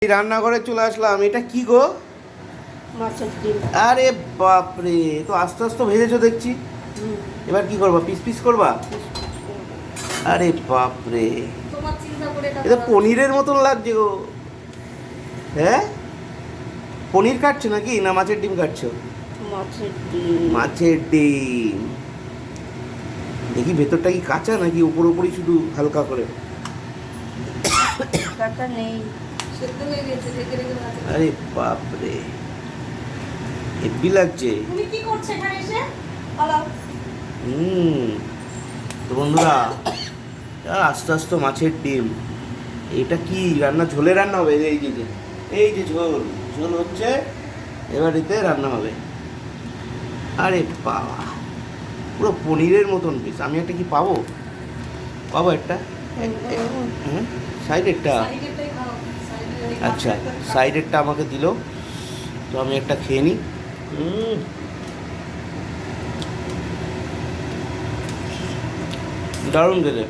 রান্নাঘরে চলে আসলাম। এটা কি গো? মাছের ডিম। আরে বাপরে, তো আস্তে আস্তে ভেজেছো দেখছি। এবার কি করবা? পিস পিস করবা? আরে বাপরে, তোমার চিন্তা করে এটা এটা পনিরের মতন লাগছে গো। হ্যাঁ, পনির কাটছো নাকি না মাছের ডিম কাটছো? মাছের ডিম। মাছের ডিম। দেখি ভেতরটা কি কাঁচা নাকি উপর উপরই শুধু হালকা করে? কাটা নেই, সেদ্ধ হয়ে গেছে, ঢেকে রেখে ভাজা। আরে বাপরে, হেব্বি লাগছে। তুমি কি করছো এখানে এসে? পালাও। তো বন্ধুরা, আস্তে আস্তে মাছের ডিম। এটা কি রান্না? ঝোলে রান্না হবে? এই যে ঝোল ঝোল হচ্ছে, এবার এতে রান্না হবে। আরে বাবা, পুরো পনিরের মতন পিস। আমি একটা কি পাবো? পাবো একটা? হ্যাঁ, সাইডেরটা। সাইডেরটাই খাও, সাইডের এই আচ্ছা, মাছের একটা সাইডেরটা আমাকে দিল, তো আমি একটা খেয়ে নিই। দারুণ খেতে।